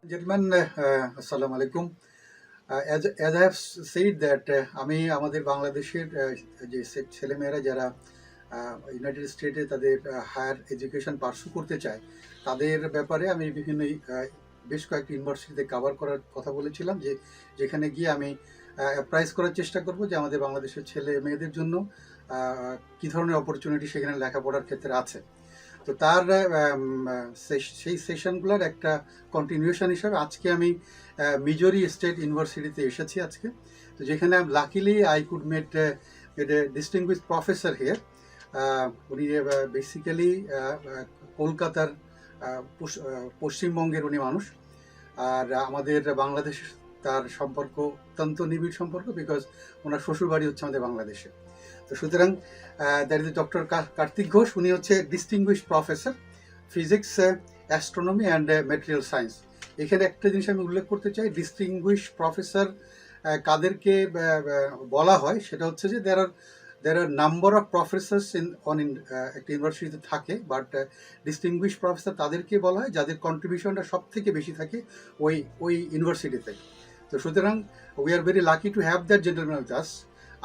Gentlemen, assalamu alaikum. As I have said that আমি আমাদের বাংলাদেশের যে ছেলেমেয়েরা যারা ইউনাইটেড স্টেটে তাদের হায়ার এডুকেশন পার্সু করতে চায় তাদের ব্যাপারে আমি বিভিন্ন বেশ কয়েকটি ইউনিভার্সিটিতে কভার করার কথা বলেছিলাম, যেখানে গিয়ে আমি অ্যাপ্রাইজ করার চেষ্টা করব যে আমাদের বাংলাদেশের ছেলে মেয়েদের জন্য কী ধরনের অপরচুনিটি সেখানে লেখাপড়ার ক্ষেত্রে আছে। তো তার সেই সেশনগুলোর একটা কন্টিনিউশন হিসাবে আজকে আমি মিজোরি স্টেট ইউনিভার্সিটিতে এসেছি আজকে। তো যেখানে luckily I could meet distinguished professor here. উনি বেসিক্যালি কলকাতার পশ্চিমবঙ্গের উনি মানুষ, আর আমাদের বাংলাদেশ তার সম্পর্ক অত্যন্ত নিবিড় সম্পর্ক, বিকজ ওনার শ্বশুরবাড়ি হচ্ছে আমাদের বাংলাদেশে। তো সুতরাং that is doctor Kartik Ghosh. উনি হচ্ছে distinguished professor physics, astronomy and material science. এখানে একটা জিনিস আমি উল্লেখ করতে চাই, ডিস্টিংগুইশ প্রফেসর কাদেরকে বলা হয় সেটা হচ্ছে যে there are number of professors একটা ইউনিভার্সিটিতে থাকে, বাট ডিস্টিংগুইশ প্রফেসর তাদেরকে বলা হয় যাদের কন্ট্রিবিউশনটা সব থেকে বেশি থাকে ওই ইউনিভার্সিটিতে। তো সুতরাং we are very lucky to have that gentleman with us.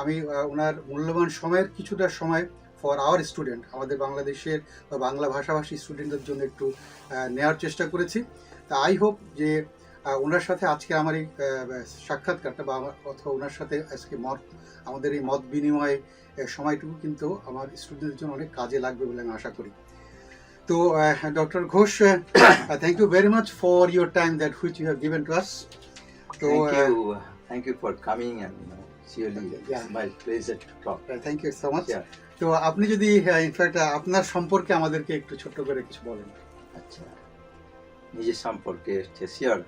আমি ওনার মূল্যবান সময়ের কিছুটা সময় ফর আওয়ার স্টুডেন্ট, আমাদের বাংলাদেশের বা বাংলা ভাষাভাষী স্টুডেন্টদের জন্য একটু নেওয়ার চেষ্টা করেছি। তা আই হোপ যে ওনার সাথে আজকে আমার এই সাক্ষাৎকারটা বা অথবা ওনার সাথে আজকে আমাদের এই মত বিনিময় সময়টুকু কিন্তু আমার স্টুডেন্টদের জন্য অনেক কাজে লাগবে বলে আমি আশা করি। তো doctor Ghosh, thank you very much for your time that which you have given to us. So thank you for coming, and surely it's my pleasure to talk. Thank you so much. Yeah. তো আপনি যদি in fact আপনার সম্পর্কে আমাদেরকে একটু ছোট্ট করে কিছু বলেন। আচ্ছা, নিজের সম্পর্কে শিওর।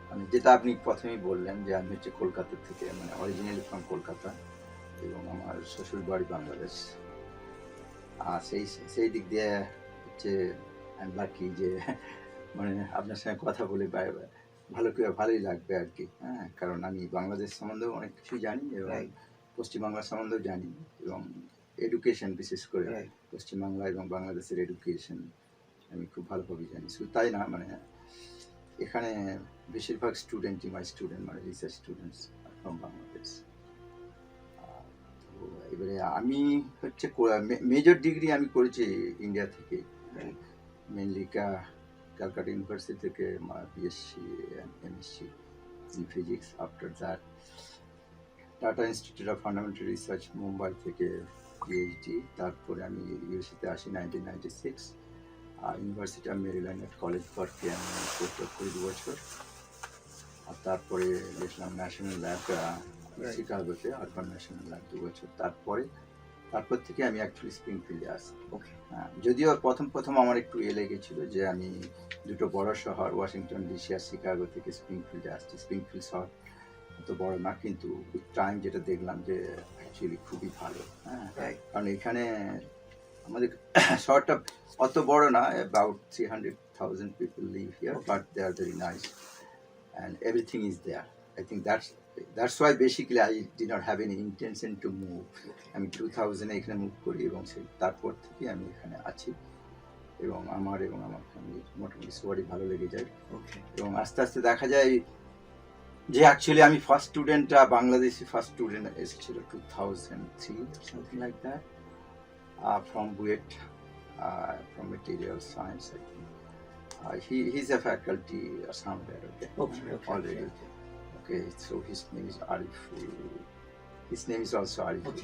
মানে যেটা আপনি প্রথমেই বললেন যে আমি হচ্ছে কলকাতা থেকে, মানে অরিজিনালি ফ্রম কলকাতা, এবং আমার শ্বশুর বাড়ি বাংলাদেশ। সেই দিক দিয়ে হচ্ছে আমি লাকি যে মানে আপনার সঙ্গে কথা বলে ভালোই লাগবে আর কি। হ্যাঁ, কারণ আমি বাংলাদেশ সম্বন্ধেও অনেক কিছুই জানি এবং পশ্চিমবাংলা সম্বন্ধেও জানি, এবং এডুকেশন বিশেষ করে পশ্চিমবাংলা এবং বাংলাদেশের এডুকেশন আমি খুব ভালোভাবে জানি। শুধু তাই না, মানে এখানে বেশিরভাগ স্টুডেন্টই মানে রিসার্চ স্টুডেন্টস ফ্রম বাংলাদেশ। তো এবারে আমি হচ্ছে মেজর ডিগ্রি আমি করেছি ইন্ডিয়া থেকে, মেনলি ক্যালকাটা ইউনিভার্সিটি থেকে BSc and MSc in physics. After that, tata institute of fundamental research Mumbai থেকে পিএইচডি। তারপরে আমি ইউএসএতে আসি 1996, ইউনিভার্সিটি অফ মেরিল্যান্ড কলেজ পার্কে আমি পোস্টডক করি 2 বছর। আর তারপরে গেছিলাম ন্যাশনাল ল্যাব শিকাগোতে, আরবান ন্যাশনাল ল্যাব 2 বছর। তারপর থেকে আমি অ্যাকচুয়ালি স্প্রিংফিল্ডে আসি। যদিও প্রথম আমার একটু লেগেছিল যে আমি দুটো বড় শহর ওয়াশিংটন ডিসি আর শিকাগো থেকে স্প্রিংফিল্ডে আসছি। স্প্রিংফিল্ড শহর অত বড় না, কিন্তু উইথ টাইম যেটা দেখলাম যে অ্যাকচুয়ালি খুবই ভালো। হ্যাঁ, কারণ এখানে আমাদের শহরটা অত বড় না, about 300,000 people live here, but they are very nice and everything is there. I think that's why basically I did not have any intention to move. আমি 2000 এখানে মুভ করি এবং তারপর থেকে আমি এখানে আছি, এবং আমার ফ্যামিলি মোটামুটি সবারই ভালো লেগে যায়। এবং আস্তে আস্তে দেখা যায় যে অ্যাকচুয়ালি আমি বাংলাদেশি ফার্স্ট স্টুডেন্ট এসেছিল 2003 something like that, from BUET, from material science I think. He's a faculty somewhere, already. Okay, so his name is Ariful. His name is also Ariful.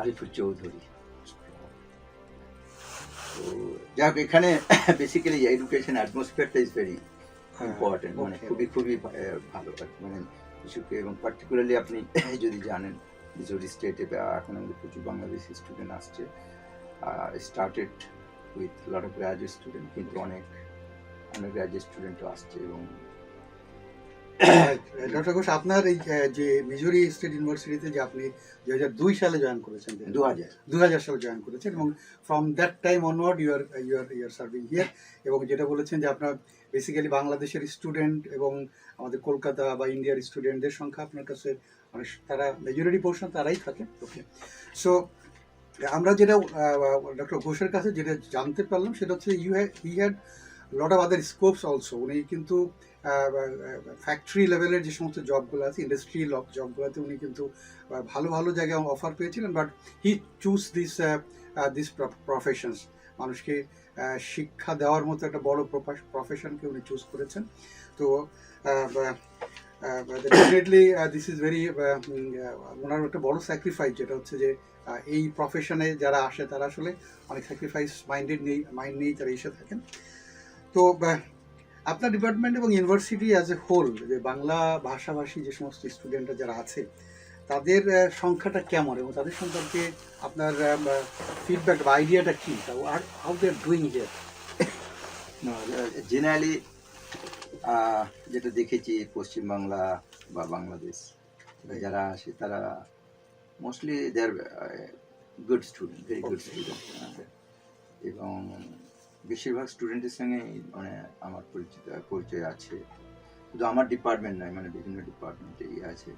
Ariful Chaudhary. So, যাক, এখানে basically education অ্যাটমসফিয়ারটা is very important, মানে খুবই ভালো। মানে কিছুকে, এবং particularly আপনি যদি জানেন মিজোরি স্টেটে এখন আমাদের প্রচুর বাংলাদেশি স্টুডেন্ট আসছে। Started with a lot of graduate students, কিন্তু অনেক আন্ডারগ্রাজুয়েট স্টুডেন্টও আসছে। এবং ডক্টর ঘোষ, আপনার এই যে মিজোরি স্টেট ইউনিভার্সিটিতে যে আপনি 2002 সালে জয়েন করেছেন, 2000 সালে জয়েন করেছেন, এবং from that time onward you are serving here. এবং যেটা বলেছেন যে আপনার বেসিক্যালি বাংলাদেশের স্টুডেন্ট এবং আমাদের কলকাতা বা ইন্ডিয়ার স্টুডেন্টদের সংখ্যা আপনার কাছে মানে তারা মেজরিটি পোর্শন তারাই থাকে। ওকে, সো আমরা যেটা ডক্টর ঘোষের কাছে যেটা জানতে পারলাম সেটা হচ্ছে he had lot of other scopes also. উনি কিন্তু ফ্যাক্টরি লেভেলের যে সমস্ত জবগুলো আছে, ইন্ডাস্ট্রি জবগুলোতে উনি কিন্তু ভালো ভালো জায়গায় অফার পেয়েছিলেন, but he choose this professions. মানুষকে শিক্ষা দেওয়ার মতো একটা বড় প্রফেশনকে উনি চুজ করেছেন। তো ডেফিনেটলি দিস ইজ ভেরি, ওনার একটা বড় স্যাক্রিফাইস, যেটা হচ্ছে যে এই প্রফেশনে যারা আসে তারা আসলে অনেক স্যাক্রিফাইস মাইন্ড নিয়েই তারা এসে থাকেন। তো আপনার ডিপার্টমেন্ট এবং ইউনিভার্সিটি অ্যাজ এ হোল, যে বাংলা ভাষাভাষী যে সমস্ত স্টুডেন্টরা যারা আছে তাদের সংখ্যাটা কেমন, এবং তাদের সম্পর্কে আপনার ফিডব্যাক বা আইডিয়াটা কী, how they are doing here? Generally যেটা দেখেছি পশ্চিমবাংলা বা বাংলাদেশ যারা আসে তারা mostly they are good student, very good student, এবং বেশিরভাগ স্টুডেন্টের সঙ্গে মানে আমার পরিচয় আছে। শুধু আমার ডিপার্টমেন্ট নয়, মানে বিভিন্ন ডিপার্টমেন্টে আছে।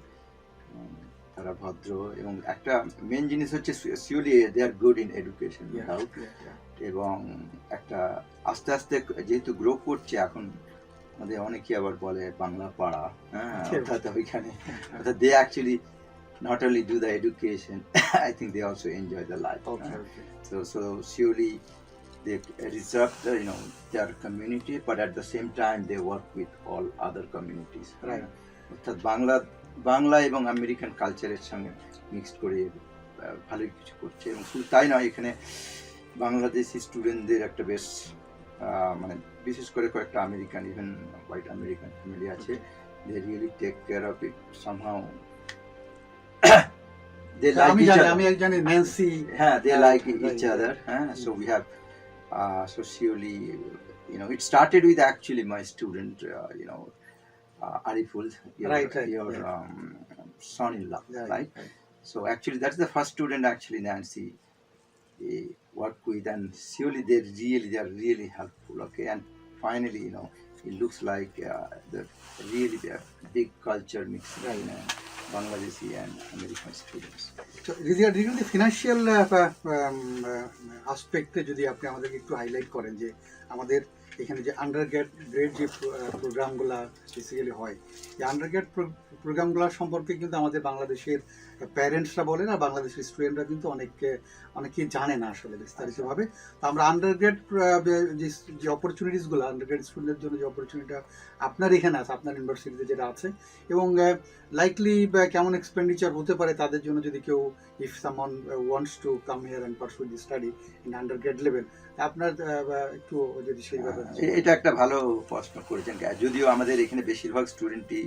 তারা ভদ্র, এবং একটা মেন জিনিস হচ্ছে surely they are good in education, এবং একটা আস্তে আস্তে যেহেতু গ্রো করছে এখন, আমাদের অনেকেই আবার বলে বাংলা পাড়া, হ্যাঁ, অর্থাৎ ওইখানে অর্থাৎ they actually not only do the education, I think they also enjoy the life. So surely they reserve their community, but at the same time they work with all other communities. Right. অর্থাৎ বাংলা এবং American কালচারের সঙ্গে mixed করে ভালোই কিছু করছে। এবং শুধু তাই নয়, এখানে বাংলাদেশি স্টুডেন্টদের একটা বেশ মানে বিশেষ করে কয়েকটা American, even white American family আছে, they really take care of it somehow. They like each other. Nancy. They like each other. So we have, so surely, it started with actually my student, Ariful, your son-in-law, right? So actually, that's the first student actually Nancy worked with, and surely they are really helpful. Okay, and finally, it looks like the big culture mixing. Right. Bangladeshi and American students. So, regarding the financial aspect, যদি আপনি আমাদেরকে একটু highlight করেন যে আমাদের এখানে যে undergrad যে প্রোগ্রামগুলো বেসিক্যালি হয়, এই আন্ডারগ্রেড প্রোগ্রামগুলো সম্পর্কে কিন্তু আমাদের বাংলাদেশের প্যারেন্টসরা বলেন আর বাংলাদেশের স্টুডেন্টরা কিন্তু অনেকেই জানে না আসলে বিস্তারিতভাবে। তো আমরা আন্ডারগ্রেড যে অপরচুনিটিসগুলো, আন্ডারগ্রেড স্টুডেন্টের জন্য যে অপরচুনিটিটা আপনার এখানে আছে, আপনার ইউনিভার্সিটিতে যেটা আছে, এবং লাইকলি কেমন এক্সপেন্ডিচার হতে পারে তাদের জন্য, যদি কেউ if someone wants to come here and pursue the study in undergrad level, আপনার একটু যদি সেইভাবে। এটা একটা ভালো প্রশ্ন করেছেন। যদিও আমাদের এখানে বেশিরভাগ স্টুডেন্টই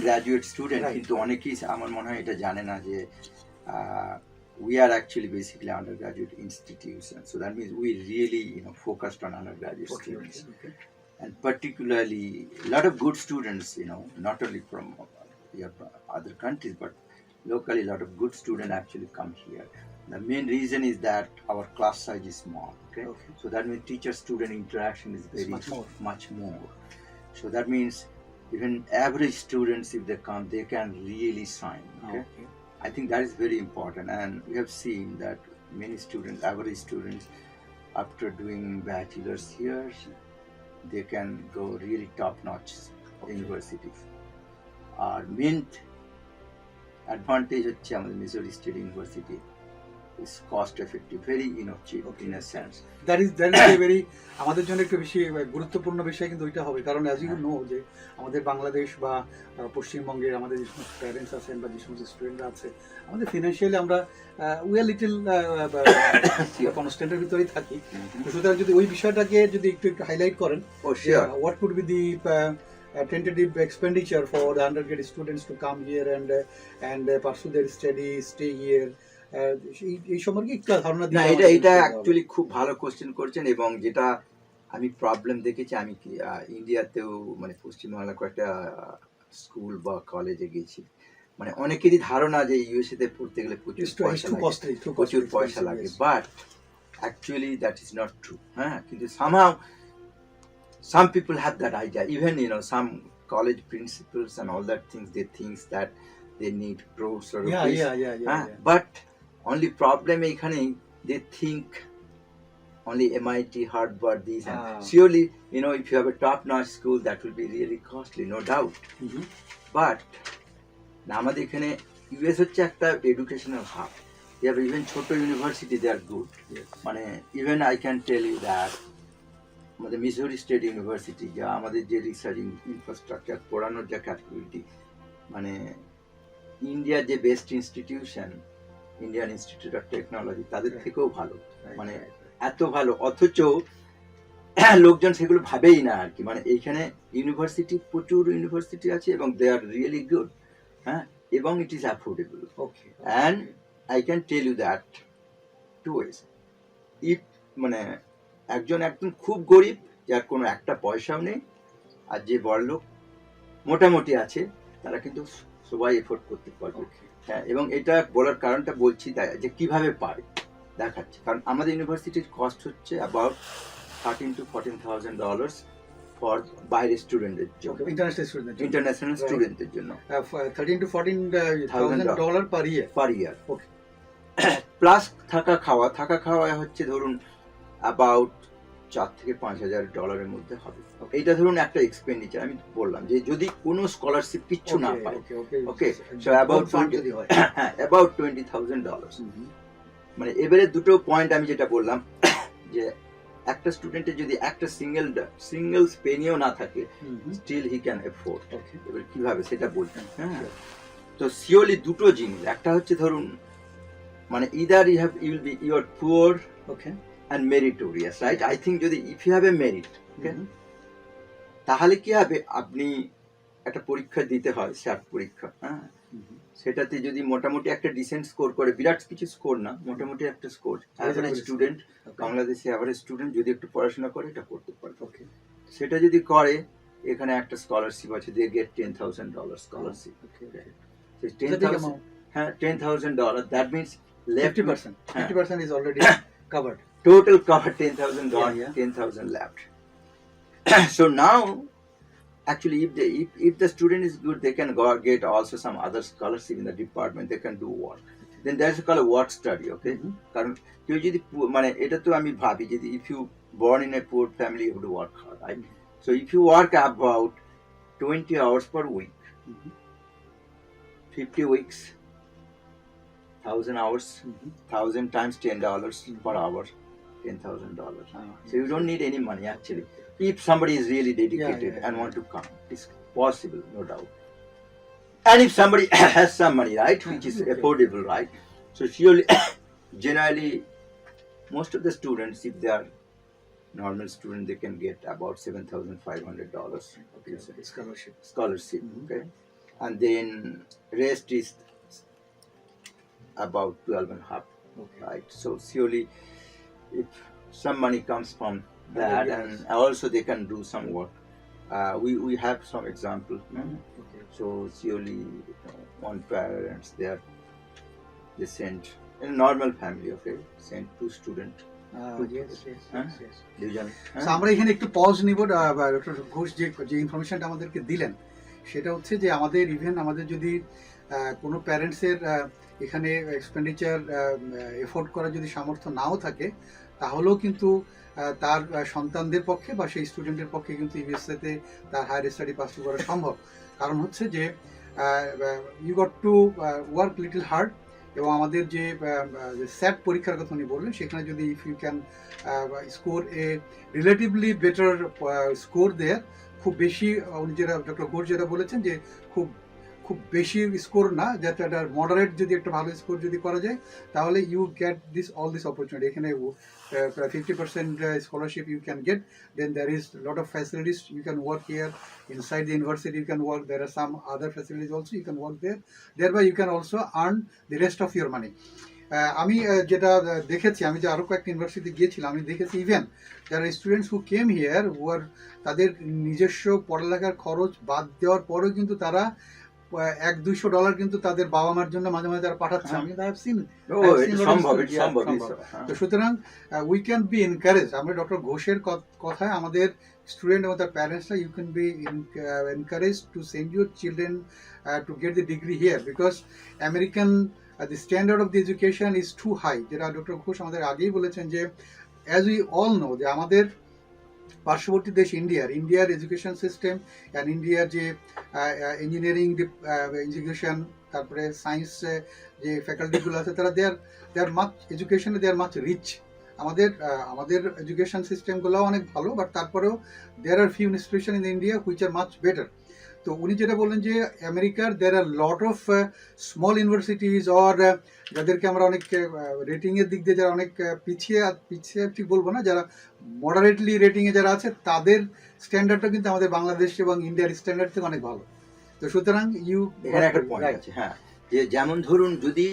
গ্র্যাজুয়েট স্টুডেন্ট, কিন্তু অনেকেই আমার মনে হয় এটা জানে না যে we are actually basically undergraduate institution. So that means we really focused on undergraduate students. Okay. And particularly a lot of good students, not only from other countries, but locally a lot of good students actually come here. The main reason is that our class size is small. Okay. So that means teacher-student interaction is very much more. So that means even average students, if they come, they can really shine. Okay. I think that is very important, and we have seen that many students, average students, after doing bachelor's here, they can go really top-notch universities. Our main advantage হচ্ছে আমাদের Missouri state university is cost effective, very cheap in a sense. That is a very আমাদের জন্য একটু বেশি গুরুত্বপূর্ণ বিষয় কিন্তু ওইটা হবে, কারণ অ্যাজ ইউ নো যে আমাদের বাংলাদেশ বা পশ্চিমবঙ্গের আমাদের যে সমস্ত প্যারেন্টস আছেন বা যে সমস্ত স্টুডেন্টরা আছে, আমাদের ফিনান্সিয়ালি আমরা উই আর লিটল কনস্ট্যান্টের ভিতরেই থাকি। সুতরাং যদি ওই বিষয়টাকে যদি একটু হাইলাইট করেন, what could be the tentative expenditure for the undergraduate students to come here and pursue their study, stay here, এই সম্পর্কে একটু ধারণা দিন। এটা অ্যাকচুয়ালি খুব ভালো কোশ্চেন করছেন, এবং যেটা আমি প্রবলেম দেখেছি, আমি ইন্ডিয়াতেও মানে পশ্চিমবাংলা কয়েকটা স্কুল বা কলেজে গেছি, মানে অনেকেরই ধারণা যে ইউএসএ তে পড়তে গেলে প্রচুর পয়সা লাগে, but actually that is not true. কিন্তু somehow some people have that idea, even some college principals and all that things, they think that they need pros or yeah. But only problem এখানে they think only MIT, Harvard, these, and Ah. surely, you know, if you have a top-notch school, that will be really costly, no doubt. Mhm. But আমাদের এখানে US হচ্ছে একটা educational hub. They have even ছোট university, they are good. Yes. মানে even I can tell you that আমাদের Missouri state university, যা আমাদের যে রিসার্চ ইনফ্রাস্ট্রাকচার পড়ানোর যা ক্যাপাবিলিটি, মানে ইন্ডিয়ার যে best institution, Indian institute of technology, তাদের Right. থেকেও ভালো। Right, মানে right, right. এত ভালো, অথচ লোকজন সেগুলো ভাবেই না আর কি। মানে এইখানে ইউনিভার্সিটি, প্রচুর ইউনিভার্সিটি আছে এবং দে আর রিয়েলি গুড, হ্যাঁ, এবং it is affordable. Okay. And I can tell you that two ways. If মানে একজন একদম খুব গরিব, যার কোনো একটা পয়সাও নেই, আর যে বড়লোক মোটামুটি আছে, তারা কিন্তু সবাই এফোর্ড করতে পারবে। Okay. হ্যাঁ, এবং এটা বলার কারণটা বলছি তাই যে কিভাবে পারে দেখাচ্ছে। কারণ আমাদের ইউনিভার্সিটির কস্ট হচ্ছে অ্যাবাউট $13,000 to $14,000 ফর বাইরের স্টুডেন্টদের জন্য, Okay. International student. International Right. স্টুডেন্টদের জন্য 13 to 14,000 dollar per year. Per year. Okay. Plus থাকা খাওয়া হচ্ছে ধরুন অ্যাবাউট $4,000 থেকে $5,000 মধ্যে হবে। Okay. এইটা ধরুন একটা এক্সপেন্ডিচার। আমি বললাম যে যদি কোনো স্কলারশিপ কিচ্ছু না Okay, পায়, okay, okay. Okay, so Good about fund 20 যদি হয়। হ্যাঁ, অ্যাবাউট $20,000। Mhm. মানে এবারে দুটো পয়েন্ট আমি যেটা বললাম, যে একটা স্টুডেন্টের যদি একটা সিঙ্গেল পেনিও না থাকে, Mhm. Still he can afford. Okay. এবার কিভাবে সেটা বলছেন, হ্যাঁ। Sure. তো সিওরলি দুটো জিনিস, একটা হচ্ছে ধরুন মানে either you will be your poor Okay. And meritorious, right? I think যদি if you have a merit, okay, Mhm. তাহলে কি হবে, আপনি একটা পরীক্ষা দিতে হয়, স্যাট পরীক্ষা, হ্যাঁ, Mhm. সেটাতে যদি মোটামুটি একটা ডিসেন্ট স্কোর করে, বিরাট কিছু স্কোর না, মোটামুটি একটা score, average score. Student, Okay. বাংলাদেশে অ্যাভারেজ স্টুডেন্ট যদি একটু পড়াশোনা করে, এটা করতে পারবে। Okay. সেটা যদি করে, এখানে একটা স্কলারশিপ আছে, they get $10,000 scholarship. Okay. Okay. সেই It's a big 10,000, amount. হ্যাঁ, $10,000, that means left 50%. 50% is already covered. total cover $10,000 gone, Yeah, yeah. 10,000 left. So now, actually, if the student is good, they can go get also some other scholarship in the department. They can do work. Then there's called a work study. Okay, Mhm. কারণ কেউ যদি মানে এটা তো আমি ভাবি যদি if you born in a poor family, you have to work hard, right? So if you work about 20 hours per week, Mhm. 50 weeks, 1,000 hours, Mhm. 1,000 times $10 per hour, $10,000. Ah, So you don't need any money actually. If somebody is really dedicated Yeah, and yeah. want to come, it's possible, no doubt. And if somebody has some money, right, which is Okay. affordable, right? So surely, generally, most of the students, if they are normal students, they can get about $7,500 Okay. Okay. Scholarship. scholarship, Mhm. okay? And then rest is about 12 and a half, Okay. right? So surely, if some money comes from that, yes. and also they can do some work. We have some example. Okay. So surely, one parents they send in a normal family, okay, send 2 students, Yes, yes, Huh? yes, yes. দুজন, So, আমরা এখানে একটু pause নিব। Doctor Ghosh যে ইনফরমেশনটা আমাদেরকে দিলেন, সেটা হচ্ছে যে আমাদের ইভেন আমাদের যদি কোনো প্যারেন্টসের এখানে এক্সপেন্ডিচার এফোর্ড করার যদি সামর্থ্য নাও থাকে, তাহলেও কিন্তু তার সন্তানদের পক্ষে বা সেই স্টুডেন্টের পক্ষে কিন্তু ইউএসএতে তার হায়ার স্টাডি পার্সু করা সম্ভব। কারণ হচ্ছে যে you got to work little hard, এবং আমাদের যে স্যাট পরীক্ষার কথা উনি বললেন, সেখানে যদি if you can score a relatively better score there, খুব বেশি উনি যেটা ডক্টর ঘোষ যেটা বলেছেন যে খুব খুব বেশি স্কোর না, যাতে একটা মডারেট যদি একটা ভালো স্কোর যদি করা যায়, তাহলে you get all this opportunity. এখানে 50% scholarship you can get, then there is lot of facilities, you can work here inside the university, you can work, there are some other facilities also, you can work there, thereby you can also earn the rest of your money. আমি যেটা দেখেছি, আমি যে আরও কয়েকটা university গিয়েছিলাম, আমি দেখেছি ইভেন যারা স্টুডেন্টস হু কেম হিয়ার হু আর, তাদের নিজস্ব পড়ালেখার খরচ বাদ দেওয়ার পরেও কিন্তু তারা $100-200 কিন্তু তাদের বাবা মার জন্য মাঝে মাঝে তারা পাঠাচ্ছে। আমি I've seen এটা সম্ভব, এটা সম্ভব। তো সুতরাং উই ক্যান বি এনকারেজ, আমরা ডক্টর ঘোষের কথায় আমাদের স্টুডেন্ট এবং তার প্যারেন্টসরা, you can be encourage to send your children to get the degree here, because American the standard of the education is too high, যেটা ডক্টর ঘোষ আমাদের আগেই বলেছেন যে অ্যাজ উই অল নো যে আমাদের পার্শ্ববর্তী দেশ ইন্ডিয়ার এডুকেশন সিস্টেম অ্যান্ড ইন্ডিয়ার যে ইঞ্জিনিয়ারিং এডুকেশন, তারপরে সায়েন্স যে ফ্যাকাল্টিগুলো আছে, তারা দে আর মাচ এডুকেশনে দে আর মাচ রিচ। আমাদের এডুকেশন সিস্টেমগুলো অনেক ভালো, বাট তারপরেও there are few institution in India which are much better. তো উনি যেটা বললেন যে আমেরিকার there are lot of small universities or যাদেরকে আমরা অনেক রেটিংয়ের দিক দিয়ে যারা অনেক পিছিয়ে ঠিক বলবো না, যারা মডারেটলি রেটিংয়ে যারা আছে, তাদের স্ট্যান্ডার্ডটা কিন্তু আমাদের বাংলাদেশ এবং ইন্ডিয়ার স্ট্যান্ডার্ড থেকে অনেক ভালো। তো সুতরাং এখানে একটা পয়েন্ট আছে, হ্যাঁ, যে যেমন ধরুন যদি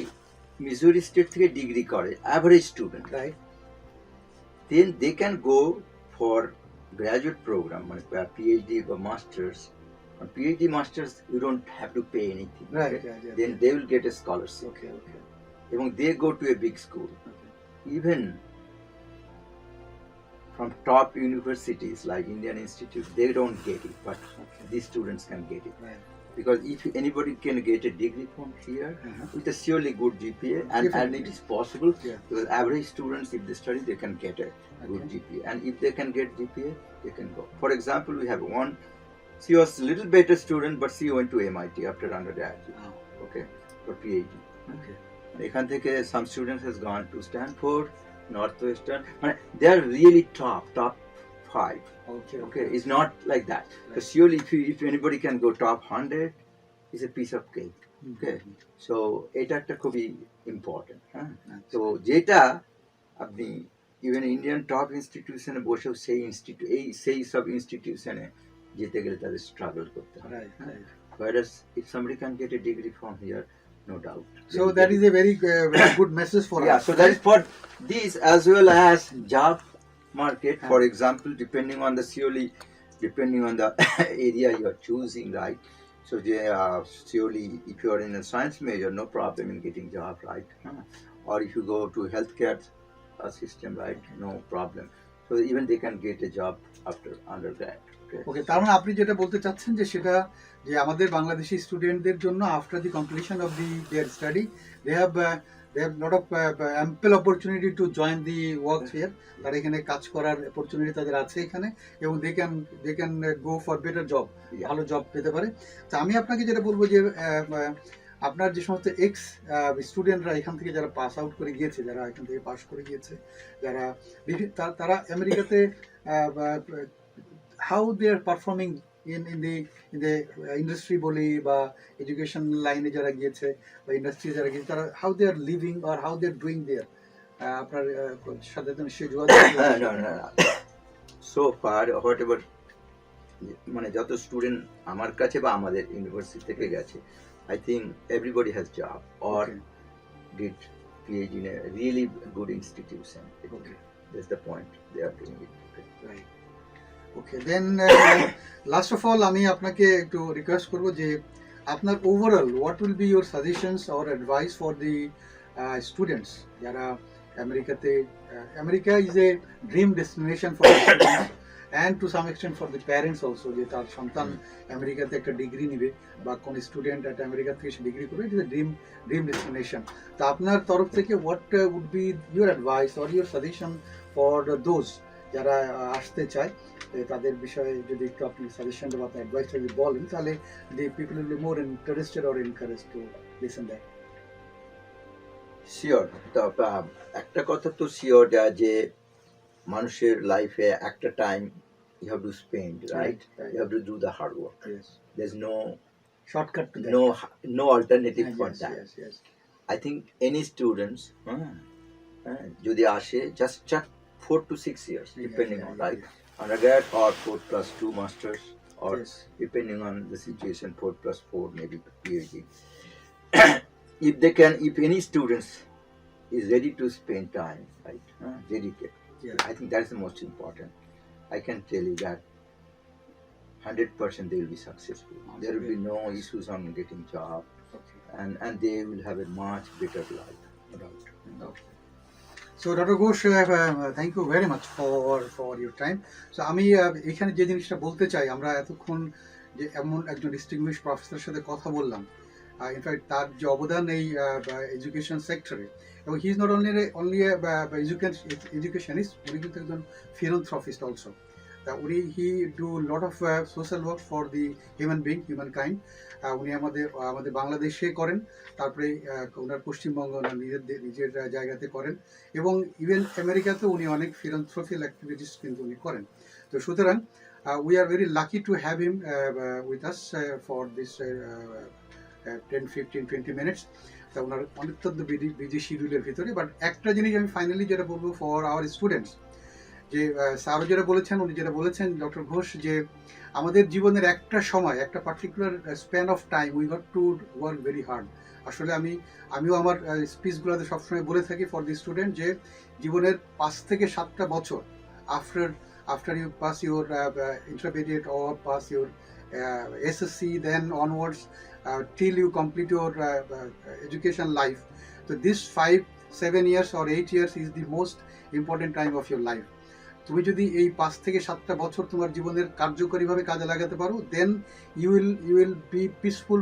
মিজোরি স্টেট থেকে ডিগ্রি করে average student, right, then they can go for graduate program মানে PhD or masters. On PhD masters you don't have to pay anything, right, okay? Then they will get a scholarship, ওকে ওকে এবং they go to a big school. Even from top universities like Indian Institute, they don't get it, but these students can get it. Right. Because if anybody can get a degree from here with a surely good GPA, and it is possible, Yeah. because average students, if they study, they can get a good Okay. GPA, and if they can get GPA, they can go. For example, we have one, she was a little better student, but she went to MIT after undergraduate, okay, for PhD. Okay. এখান থেকে some students has gone to Stanford, Northwestern, they are really top 5. Okay, it's not like that. So surely if anybody can go top 100, it's a piece of cake. Okay, so এটা একটা খুবই important, হ্যাঁ। তো যেটা আপনি even Indian top ইনস্টিটিউশনে বসেও সেই সব ইনস্টিটিউশনে যেতে গেলে তাদের স্ট্রাগল করতে হয়। Whereas if somebody can get a degree from here, no doubt. So that is a very good message for us. Yeah, so that is for these as well as job market. For example, depending on the area you are choosing, right? So surely if you are in a science major, no problem in getting job, right? Or if you go to healthcare system, right, no problem. So even they can get a job after undergrad. ওকে, তার মানে আপনি যেটা বলতে চাচ্ছেন যে সেটা যে আমাদের বাংলাদেশি স্টুডেন্টদের জন্য after the completion of their study they have lot of ample opportunity to join the work here. তারা এখানে কাজ করার অপরচুনিটি তাদের আছে এখানে, এবং they can go for better job, ভালো জব পেতে পারে। তো আমি আপনাকে যেটা বলবো যে আপনার যে সমস্ত স্টুডেন্টরা এখান থেকে যারা পাস আউট করে গিয়েছে, যারা এখান থেকে পাস করে গিয়েছে, যারা তারা আমেরিকাতে how they are performing in the industry বলি বা এডুকেশন লাইনে যারা গিয়েছে বা ইন্ডাস্ট্রি যারা গিয়েছে, তারা how they are living or how they are doing there, আপনার সাথে তো নিশ্চয়ই যোগাযোগ। No. So far whatever মানে যত স্টুডেন্ট আমার কাছে বা আমাদের ইউনিভার্সিটি থেকে গেছে, I think everybody has job or did PhD in a really good institution. Okay. That's the point they are doing it. Okay. Right. Okay, then last of all আমি আপনাকে একটু রিকোয়েস্ট করবো যে আপনার overall what will be your suggestions or advice for the students যারা America is a dream destination for students and to some extent for the parents also, যে তার সন্তান আমেরিকাতে একটা ডিগ্রি নিবে বা কোন স্টুডেন্ট একটা আমেরিকা থেকে সে ডিগ্রি করবে, it is a dream destination. তো আপনার তরফ থেকে what would be your advice or your suggestion for those যারা আসতে চায়, তাদের বিষয়ে যদি একটু আপনি সাজেশন বা আপনার অ্যাডভাইস যদি বলেন, তাহলে the people will be more interested or encourage to listen that. Sure, একটা কথা তো শিওর যে মানুষের লাইফে একটা time you have to spend, right? You have to do the hard work. Yes. There's no shortcut to that. No alternative for Yes, that. yes. I think any students যদি আসে just 4 to 6 years depending on right undergrad or 4+2 masters or depending on the situation 4+4 maybe PhD. If any students is ready to spend time, right, dedicate, I think that is the most important. I can tell you that 100% they will be successful. There will be no issues on getting job, and they will have a much better life. So Dr. Ghosh, thank you very much for your time. So আমি এখানে যে জিনিসটা বলতে চাই, আমরা এতক্ষণ যে এমন একজন ডিস্টিংগুইশড প্রফেসরের সাথে কথা বললাম ইনফ্যাক্ট তার যে অবদান এই এডুকেশন সেক্টরে, এবং he is not only educationist, উনি কিন্তু একজন ফিলান্থ্রপিস্ট অলসো। উনি do lot of social work for the human kind. উনি আমাদের বাংলাদেশে করেন, তারপরে ওনার পশ্চিমবঙ্গ ওনার নিজের জায়গাতে করেন, এবং ইভেন আমেরিকাতেও উনি অনেক ফিলান্থ্রপিক্যাল অ্যাক্টিভিটিস কিন্তু উনি করেন। তো সুতরাং we are very lucky to have him with us for this 10, 15, 20 minutes. তা ওনার অত্যন্ত বিজি শিডিউলের ভিতরে, বাট একটা জিনিস আমি ফাইনালি যেটা বলবো ফর আওয়ার স্টুডেন্টস, যে স্যারও যেটা বলেছেন, উনি যেটা বলেছেন ডক্টর ঘোষ, যে আমাদের জীবনের একটা সময়, একটা particular span of time we got to work very hard. আসলে আমিও আমার স্পিচগুলোতে সবসময় বলে থাকি ফর দি স্টুডেন্ট, যে জীবনের 5 থেকে 7টা বছর after you pass your intermediate or pass your SSC, then onwards till you complete your education life. So this 5, 7 years or 8 years is the most important time of your life. তুমি যদি এই 5 থেকে 7টা বছর তোমার জীবনের কার্যকরীভাবে কাজে লাগাতে পারো, then you will be peaceful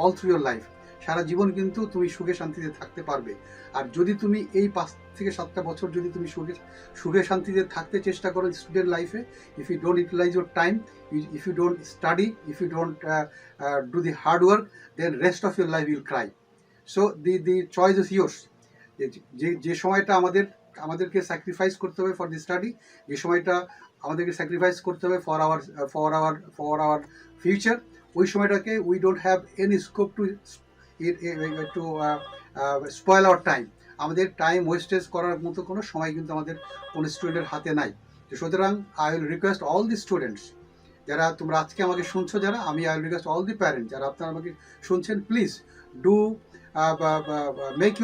all through your life. সারা জীবন কিন্তু তুমি সুখে শান্তিতে থাকতে পারবে। আর যদি তুমি এই 5 থেকে 7টা বছর যদি তুমি সুখে শান্তিতে থাকতে চেষ্টা করো স্টুডেন্ট লাইফে, if you don't utilize your time, if you don't study, if you don't do the hard work, then rest of your life will cry. So the choice is yours. যে সময়টা আমাদেরকে স্যাক্রিফাইস করতে হবে for the study, যে সময়টা আমাদেরকে sacrifice করতে হবে ফর আওয়ার ফিউচার, ওই সময়টাকে we don't have any scope to spoil our time. আমাদের টাইম ওয়েস্টেজ করার মতো কোনো সময় কিন্তু আমাদের কোনো স্টুডেন্টের হাতে নাই। তো সুতরাং I will request all the students, যারা তোমরা আজকে আমাকে শুনছো, যারা I will request all the parent, যারা আপনারা আমাকে শুনছেন, please do make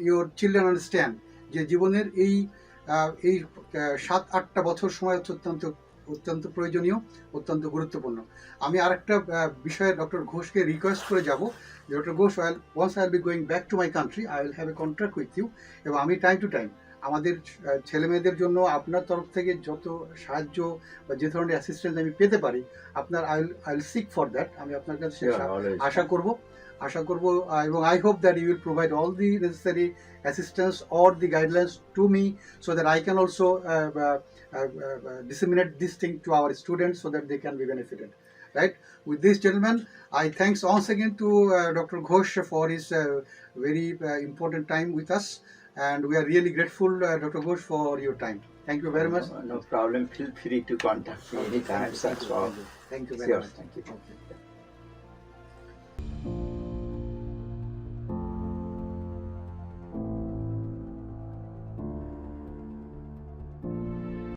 your children understand যে জীবনের এই 7-8টা বছর সময় হচ্ছে অত্যন্ত প্রয়োজনীয়, অত্যন্ত গুরুত্বপূর্ণ। আমি আরেকটা বিষয়ে ডক্টর ঘোষকে রিকোয়েস্ট করে যাব, doctor Ghosh, once I will be going back to my country, I will have a contract with you, এবং আমি টাইম টু টাইম আমাদের ছেলেমেয়েদের জন্য আপনার তরফ থেকে যত সাহায্য বা যে ধরনের অ্যাসিস্ট্যান্স আমি পেতে পারি, I will seek for that. আমি আপনার কাছে আশা করব, এবং I hope that you will provide all the necessary assistance or the guidelines to me, so that I can also disseminate this thing to our students so that they can be benefited. Right? With this, gentlemen, I thanks once again to Dr. Ghosh for his very important time with us, and we are really grateful, Dr. Ghosh, for your time. Thank you very much. No problem. Feel free to contact me anytime. Thank you very much. Thank you very much. Thank you. Okay.